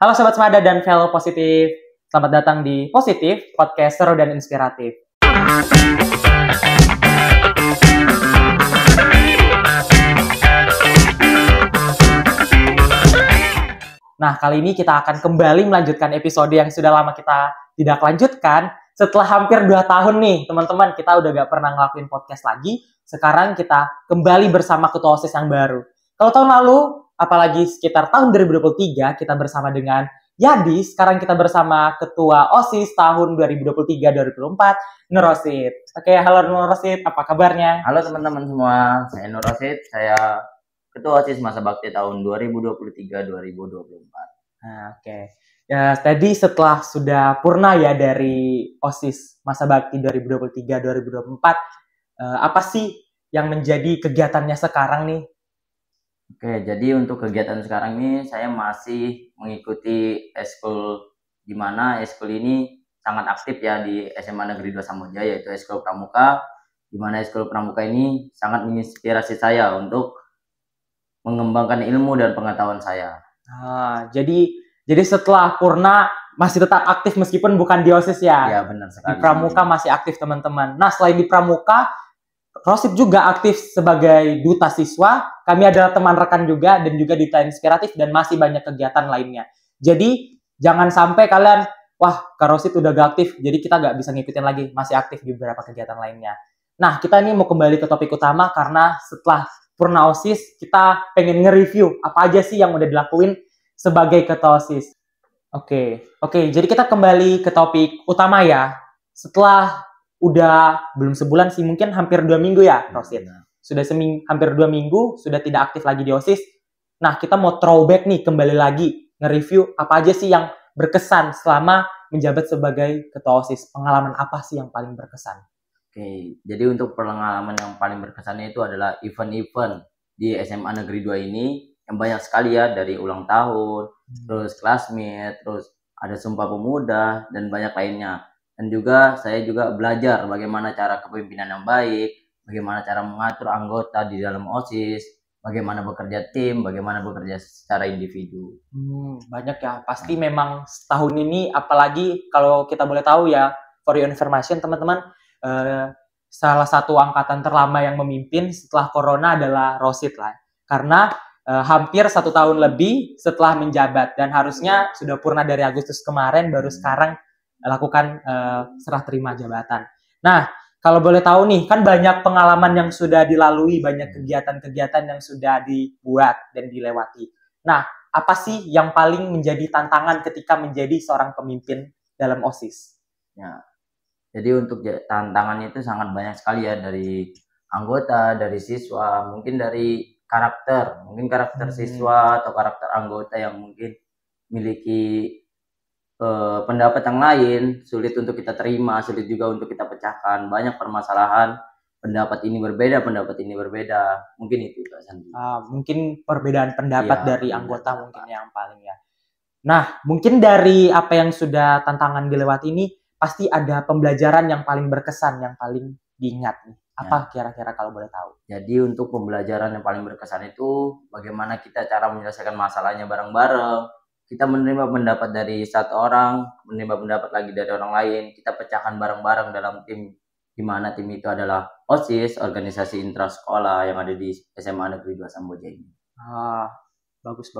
Halo Sobat Semada dan fellow positif. Selamat datang di Positif, podcast seru dan inspiratif. Nah, kali ini kita akan kembali melanjutkan episode yang sudah lama kita tidak lanjutkan. Setelah hampir 2 tahun nih, teman-teman, kita udah gak pernah ngelakuin podcast lagi. Sekarang kita kembali bersama ketua OSIS yang baru. Kalau tahun lalu, apalagi sekitar tahun 2023, kita bersama dengan Yadi. Sekarang kita bersama ketua OSIS tahun 2023-2024, Nur Rosid. Oke, halo Nur Rosid, apa kabarnya? Halo teman-teman semua, saya Nur Rosid, saya ketua OSIS Masa Bakti tahun 2023-2024. Nah, oke. Ya, tadi setelah sudah purna ya dari OSIS Masa Bakti 2023-2024, apa sih yang menjadi kegiatannya sekarang nih? Oke, jadi untuk kegiatan sekarang ini saya masih mengikuti eskul, di mana eskul ini sangat aktif ya di SMA Negeri 2 Samboja, yaitu eskul pramuka, di mana eskul pramuka ini sangat menginspirasi saya untuk mengembangkan ilmu dan pengetahuan saya. Jadi setelah purna masih tetap aktif meskipun bukan di OSIS ya? Ya, benar sekali. Di pramuka masih aktif teman-teman. Nah, selain di pramuka, Rosid juga aktif sebagai duta siswa. Kami adalah teman rekan juga dan juga duta inspiratif dan masih banyak kegiatan lainnya. Jadi jangan sampai kalian, wah Kak Rosid udah gak aktif, jadi kita gak bisa ngikutin lagi, masih aktif di beberapa kegiatan lainnya. Nah, kita ini mau kembali ke topik utama karena setelah purna OSIS, kita pengen nge-review apa aja sih yang udah dilakuin sebagai ketua OSIS. Oke, jadi kita kembali ke topik utama ya. Setelah udah belum sebulan sih, mungkin hampir 2 minggu ya, Rosid. Sudah hampir 2 minggu, sudah tidak aktif lagi di OSIS. Nah, kita mau throwback nih, kembali lagi, nge-review apa aja sih yang berkesan selama menjabat sebagai ketua OSIS. Pengalaman apa sih yang paling berkesan? Oke, jadi untuk pengalaman yang paling berkesannya itu adalah event-event di SMA Negeri 2 ini, yang banyak sekali ya, dari ulang tahun, terus classmate, terus ada Sumpah Pemuda, dan banyak lainnya. Dan juga saya juga belajar bagaimana cara kepemimpinan yang baik, bagaimana cara mengatur anggota di dalam OSIS, bagaimana bekerja tim, bagaimana bekerja secara individu. Banyak ya, pasti memang setahun ini, apalagi kalau kita boleh tahu ya, for your information teman-teman, salah satu angkatan terlama yang memimpin setelah corona adalah Rosid lah. Karena hampir 1 tahun lebih setelah menjabat, dan harusnya sudah purna dari Agustus kemarin, baru sekarang lakukan serah terima jabatan. Nah, kalau boleh tahu nih, kan banyak pengalaman yang sudah dilalui, banyak kegiatan-kegiatan yang sudah dibuat dan dilewati. Nah, apa sih yang paling menjadi tantangan ketika menjadi seorang pemimpin dalam OSIS? Ya, jadi untuk tantangannya itu sangat banyak sekali ya, dari anggota, dari siswa, mungkin dari karakter, siswa atau karakter anggota yang mungkin memiliki pendapat yang lain, sulit untuk kita terima, sulit juga untuk kita pecahkan. Banyak permasalahan, pendapat ini berbeda, mungkin itu Kak Sandi. Mungkin perbedaan pendapat dari anggota mungkin yang paling ya. Nah, mungkin dari apa yang sudah tantangan dilewati ini, pasti ada pembelajaran yang paling berkesan, yang paling diingat nih. Apa kira-kira kalau boleh tahu? Jadi untuk pembelajaran yang paling berkesan itu, bagaimana kita cara menyelesaikan masalahnya bareng-bareng. Kita menerima pendapat dari satu orang, menerima pendapat lagi dari orang lain, kita pecahkan bareng-bareng dalam tim, di mana tim itu adalah OSIS, organisasi intrasekolah yang ada di SMA Negeri 2 Samboja ini. Bagus.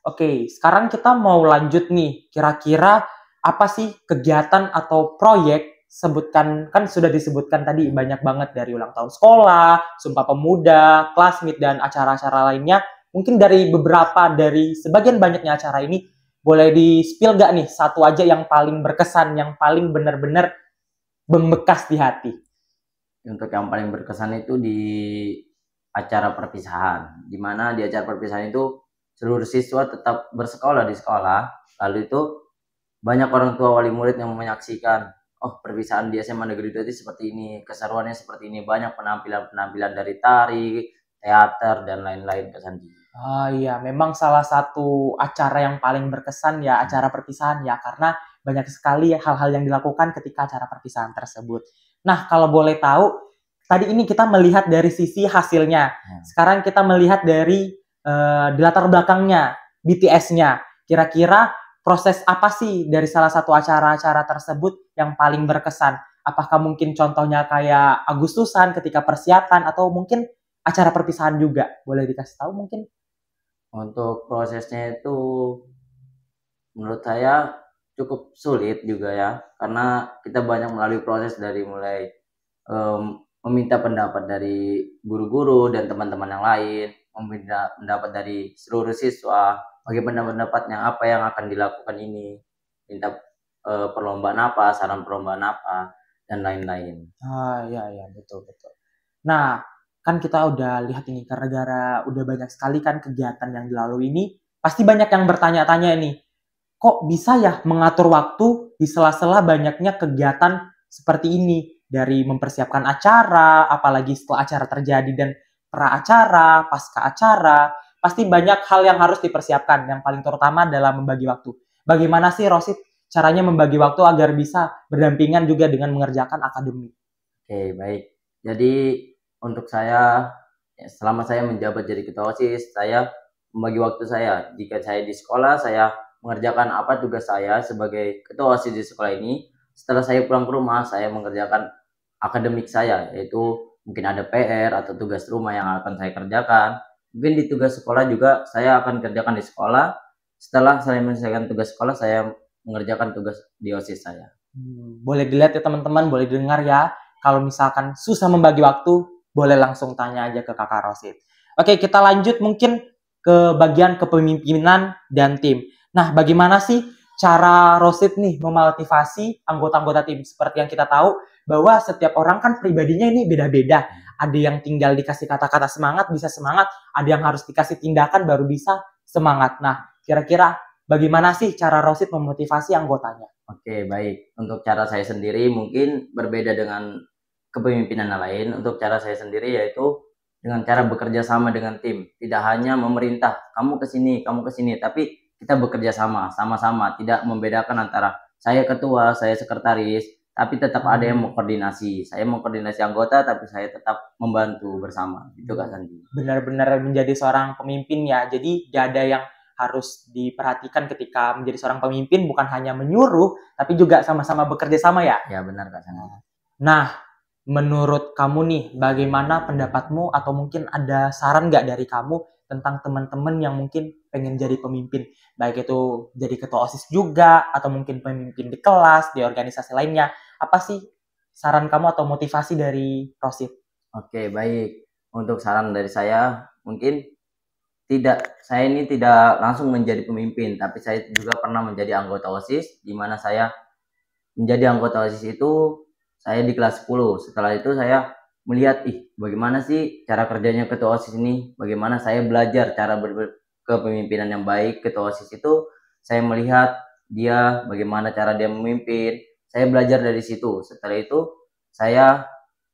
Oke, sekarang kita mau lanjut nih. Kira-kira apa sih kegiatan atau proyek? Sebutkan, kan sudah disebutkan tadi banyak banget, dari ulang tahun sekolah, Sumpah Pemuda, classmate, dan acara-acara lainnya. Mungkin dari sebagian banyaknya acara ini, boleh di-spill gak nih satu aja yang paling berkesan, yang paling benar-benar membekas di hati? Untuk yang paling berkesan itu di acara perpisahan, di mana di acara perpisahan itu seluruh siswa tetap bersekolah di sekolah, lalu itu banyak orang tua wali murid yang menyaksikan, oh perpisahan di SMA Negeri 2 itu seperti ini, keseruannya seperti ini, banyak penampilan-penampilan dari tari, teater, dan lain-lain Kak Sandi. Iya, memang salah satu acara yang paling berkesan ya, acara perpisahan ya, karena banyak sekali hal-hal yang dilakukan ketika acara perpisahan tersebut. Nah, kalau boleh tahu, tadi ini kita melihat dari sisi hasilnya. Sekarang kita melihat dari di latar belakangnya, BTS-nya. Kira-kira proses apa sih dari salah satu acara-acara tersebut yang paling berkesan? Apakah mungkin contohnya kayak Agustusan ketika persiapan atau mungkin acara perpisahan juga? Boleh dikasih tahu mungkin? Untuk prosesnya itu menurut saya cukup sulit juga ya, karena kita banyak melalui proses dari mulai meminta pendapat dari guru-guru dan teman-teman yang lain, meminta pendapat dari seluruh siswa, bagaimana pendapatnya, apa yang akan dilakukan ini, minta perlombaan apa, saran perlombaan apa, dan lain-lain. Iya, iya, betul, betul. Nah, kan kita udah lihat ini, gara-gara udah banyak sekali kan kegiatan yang dilalui ini, pasti banyak yang bertanya-tanya nih, kok bisa ya mengatur waktu di sela-sela banyaknya kegiatan seperti ini? Dari mempersiapkan acara, apalagi setelah acara terjadi dan pra-acara, pasca acara, pasti banyak hal yang harus dipersiapkan. Yang paling terutama adalah membagi waktu. Bagaimana sih Rosid caranya membagi waktu agar bisa berdampingan juga dengan mengerjakan akademik? Oke, baik. Jadi untuk saya, ya, selama saya menjabat jadi ketua OSIS, saya membagi waktu saya. Jika saya di sekolah, saya mengerjakan apa tugas saya sebagai ketua OSIS di sekolah ini. Setelah saya pulang ke rumah, saya mengerjakan akademik saya, yaitu mungkin ada PR atau tugas rumah yang akan saya kerjakan. Mungkin di tugas sekolah juga saya akan kerjakan di sekolah. Setelah saya menyelesaikan tugas sekolah, saya mengerjakan tugas di OSIS saya. Boleh dilihat ya teman-teman, boleh dengar ya. Kalau misalkan susah membagi waktu, boleh langsung tanya aja ke Kakak Rosid. Oke, kita lanjut mungkin ke bagian kepemimpinan dan tim. Nah, bagaimana sih cara Rosid nih memotivasi anggota-anggota tim? Seperti yang kita tahu, bahwa setiap orang kan pribadinya ini beda-beda. Ada yang tinggal dikasih kata-kata semangat, bisa semangat. Ada yang harus dikasih tindakan, baru bisa semangat. Nah, kira-kira bagaimana sih cara Rosid memotivasi anggotanya? Oke, baik. Untuk cara saya sendiri mungkin berbeda dengan kepemimpinan yang lain. Untuk cara saya sendiri yaitu dengan cara bekerja sama dengan tim. Tidak hanya memerintah, kamu ke sini, tapi kita bekerja sama-sama, tidak membedakan antara saya ketua, saya sekretaris, tapi tetap ada yang mengkoordinasi. Saya mengkoordinasi anggota, tapi saya tetap membantu bersama. Itu Kak Sandi. Benar-benar menjadi seorang pemimpin ya. Jadi gak ada yang harus diperhatikan ketika menjadi seorang pemimpin, bukan hanya menyuruh, tapi juga sama-sama bekerja sama ya. Ya benar Kak Sandi. Nah, menurut kamu nih, bagaimana pendapatmu atau mungkin ada saran nggak dari kamu tentang teman-teman yang mungkin pengen jadi pemimpin? Baik itu jadi ketua OSIS juga, atau mungkin pemimpin di kelas, di organisasi lainnya. Apa sih saran kamu atau motivasi dari Rosid? Oke, baik. Untuk saran dari saya, mungkin saya ini tidak langsung menjadi pemimpin, tapi saya juga pernah menjadi anggota OSIS, di mana saya menjadi anggota OSIS itu saya di kelas 10. Setelah itu saya melihat, bagaimana sih cara kerjanya ketua OSIS ini, bagaimana saya belajar cara kepemimpinan yang baik. Ketua OSIS itu saya melihat dia, bagaimana cara dia memimpin, saya belajar dari situ. Setelah itu saya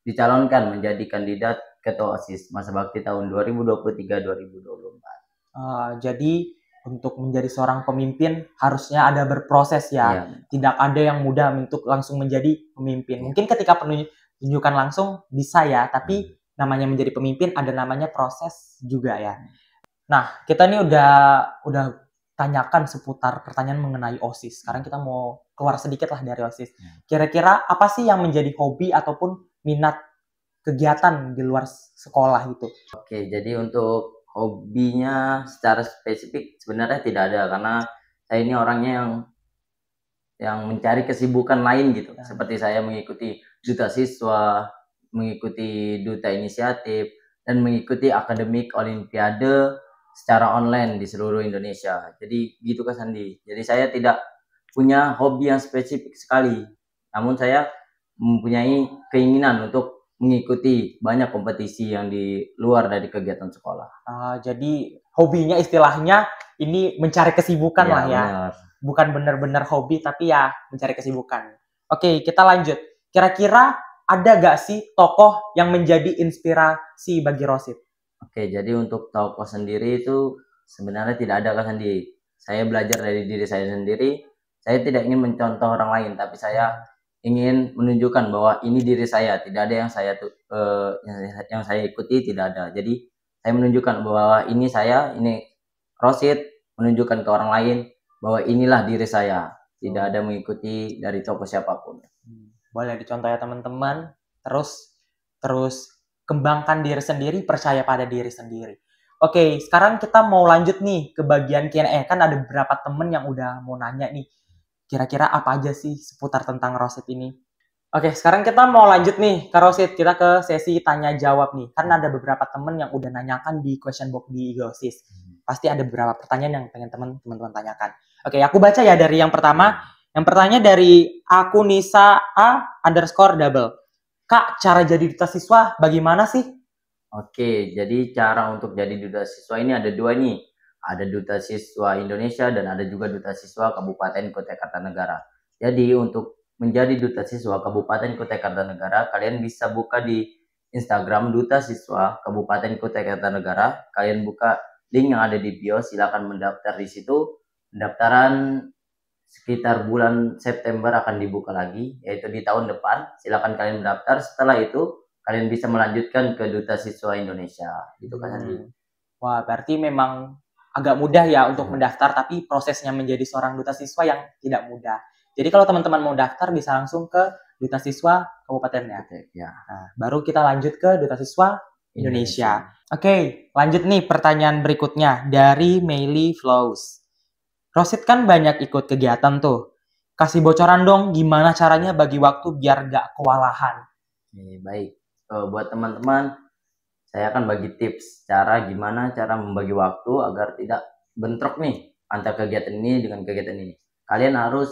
dicalonkan menjadi kandidat ketua OSIS masa bakti tahun 2023-2024. Jadi untuk menjadi seorang pemimpin harusnya ada berproses ya. Ya. Tidak ada yang mudah untuk langsung menjadi pemimpin. Mungkin ketika penunjukan langsung bisa ya, tapi namanya menjadi pemimpin ada namanya proses juga ya. Nah, kita nih udah tanyakan seputar pertanyaan mengenai OSIS. Sekarang kita mau keluar sedikit lah dari OSIS. Kira-kira apa sih yang menjadi hobi ataupun minat kegiatan di luar sekolah itu? Oke, jadi untuk hobinya secara spesifik sebenarnya tidak ada, karena saya ini orangnya yang mencari kesibukan lain gitu. Seperti saya mengikuti duta siswa, mengikuti duta inisiatif, dan mengikuti akademik olimpiade secara online di seluruh Indonesia. Jadi gitu Kak Sandi. Jadi saya tidak punya hobi yang spesifik sekali. Namun saya mempunyai keinginan untuk mengikuti banyak kompetisi yang di luar dari kegiatan sekolah. Jadi hobinya istilahnya ini mencari kesibukan lah ya. Benar. Bukan benar-benar hobi, tapi ya mencari kesibukan. Oke, kita lanjut. Kira-kira ada gak sih tokoh yang menjadi inspirasi bagi Rosid? Oke, jadi untuk tokoh sendiri itu sebenarnya tidak ada Kak Sandi. Saya belajar dari diri saya sendiri. Saya tidak ingin mencontoh orang lain, tapi saya ingin menunjukkan bahwa ini diri saya, tidak ada yang saya ikuti, tidak ada. Jadi saya menunjukkan bahwa ini saya, ini Rosid, menunjukkan ke orang lain bahwa inilah diri saya, tidak ada mengikuti dari tokoh siapapun. Boleh dicontoh ya teman-teman. Terus kembangkan diri sendiri, percaya pada diri sendiri. Oke, sekarang kita mau lanjut nih ke bagian Q&A. Kan ada beberapa temen yang udah mau nanya nih, kira-kira apa aja sih seputar tentang Rosit ini. Oke, sekarang kita mau lanjut nih ke Rosit. Kita ke sesi tanya jawab nih. Karena ada beberapa temen yang udah nanyakan di question box di Geosis. Pasti ada beberapa pertanyaan yang pengen teman-teman tanyakan. Oke, aku baca ya dari yang pertama. Yang pertanyaan dari aku Nisa A_double. Kak, cara jadi duta siswa bagaimana sih? Oke, jadi cara untuk jadi duta siswa ini ada dua nih. Ada duta siswa Indonesia dan ada juga duta siswa Kabupaten Kota Kartanegara. Jadi untuk menjadi duta siswa Kabupaten Kota Kartanegara, kalian bisa buka di Instagram Duta Siswa Kabupaten Kota Kartanegara. Kalian buka link yang ada di bio, silakan mendaftar di situ. Pendaftaran sekitar bulan September akan dibuka lagi, yaitu di tahun depan. Silakan kalian mendaftar. Setelah itu kalian bisa melanjutkan ke Duta Siswa Indonesia. Gitu kan Andi. Wah, berarti memang agak mudah ya untuk mendaftar, tapi prosesnya menjadi seorang duta siswa yang tidak mudah. Jadi kalau teman-teman mau daftar bisa langsung ke Duta Siswa Kabupaten ya. Nah, baru kita lanjut ke Duta Siswa Indonesia. Oke, lanjut nih pertanyaan berikutnya dari Meili Flows. Rosit kan banyak ikut kegiatan tuh. Kasih bocoran dong gimana caranya bagi waktu biar gak kewalahan. Baik, buat teman-teman, saya akan bagi tips gimana cara membagi waktu agar tidak bentrok nih antara kegiatan ini dengan kegiatan ini. Kalian harus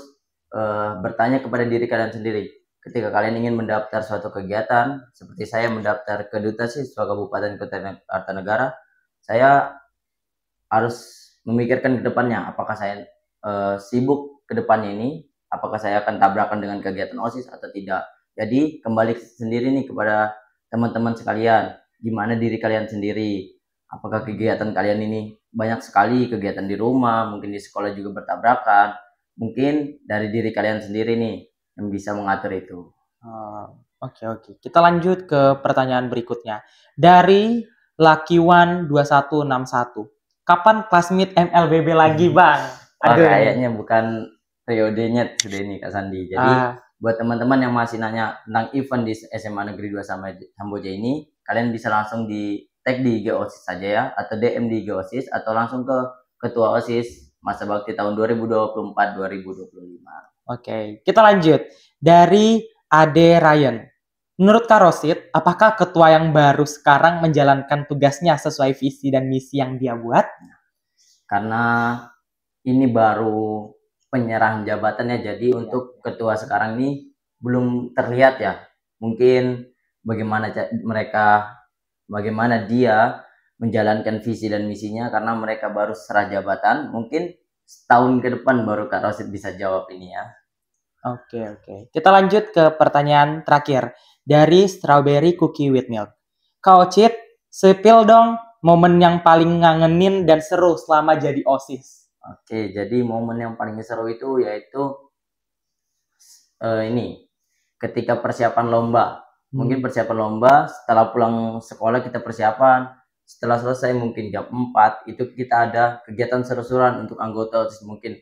bertanya kepada diri kalian sendiri. Ketika kalian ingin mendaftar suatu kegiatan, seperti saya mendaftar ke Duta Siswa Kabupaten Kota Kartanegara, saya harus memikirkan ke depannya, apakah saya sibuk ke depannya ini, apakah saya akan tabrakan dengan kegiatan OSIS atau tidak. Jadi kembali sendiri nih kepada teman-teman sekalian, gimana diri kalian sendiri, apakah kegiatan kalian ini banyak sekali kegiatan di rumah, mungkin di sekolah juga bertabrakan. Mungkin dari diri kalian sendiri nih yang bisa mengatur itu. Oke. Kita lanjut ke pertanyaan berikutnya. Dari Lakiwan2161. Kapan classmeet MLBB lagi, Bang? Kayaknya bukan periodenya sudah ini Kak Sandi. Jadi buat teman-teman yang masih nanya tentang event di SMA Negeri 2 Samboja ini, kalian bisa langsung di tag di IG OSIS saja ya, atau DM di IG OSIS, atau langsung ke Ketua OSIS masa bakti tahun 2024-2025. Oke, kita lanjut. Dari Ade Ryan. Menurut Kak Rosit, apakah ketua yang baru sekarang menjalankan tugasnya sesuai visi dan misi yang dia buat? Karena ini baru penyerahan jabatannya, jadi untuk ketua sekarang ini belum terlihat ya. Mungkin bagaimana dia menjalankan visi dan misinya, karena mereka baru serah jabatan. Mungkin setahun ke depan baru Kak Rosit bisa jawab ini ya. Oke. Kita lanjut ke pertanyaan terakhir dari Strawberry Cookie with Milk. Kak Ocit, sepil dong momen yang paling ngangenin dan seru selama jadi OSIS. Oke, jadi momen yang paling seru itu yaitu ini ketika persiapan lomba. Mungkin persiapan lomba, setelah pulang sekolah kita persiapan. Setelah selesai mungkin jam 4, itu kita ada kegiatan seru-seruan untuk anggota OSIS. Mungkin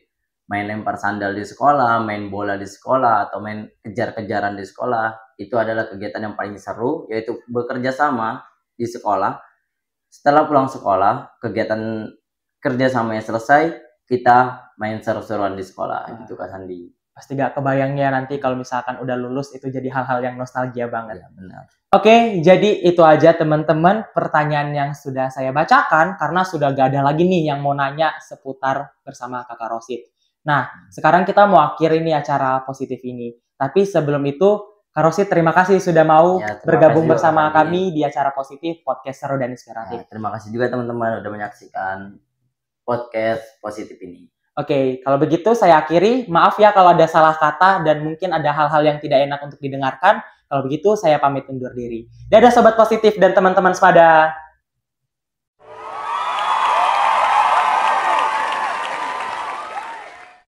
main lempar sandal di sekolah, main bola di sekolah, atau main kejar-kejaran di sekolah. Itu adalah kegiatan yang paling seru, yaitu bekerja sama di sekolah. Setelah pulang sekolah, kegiatan kerjasamanya selesai, kita main seru-seruan di sekolah. Gitu Kak Sandi. Pasti gak kebayang ya nanti kalau misalkan udah lulus, itu jadi hal-hal yang nostalgia banget. Ya, benar. Oke, jadi itu aja teman-teman pertanyaan yang sudah saya bacakan, karena sudah gak ada lagi nih yang mau nanya seputar bersama Kakak Rosit. Nah, sekarang kita mau akhiri nih acara positif ini. Tapi sebelum itu, Kak Rosit terima kasih sudah mau bergabung bersama kami di acara positif podcast seru dan inspiratif. Terima kasih juga teman-teman udah menyaksikan podcast positif ini. Oke, kalau begitu saya akhiri. Maaf ya kalau ada salah kata dan mungkin ada hal-hal yang tidak enak untuk didengarkan. Kalau begitu saya pamit undur diri. Dadah sobat positif dan teman-teman sepada.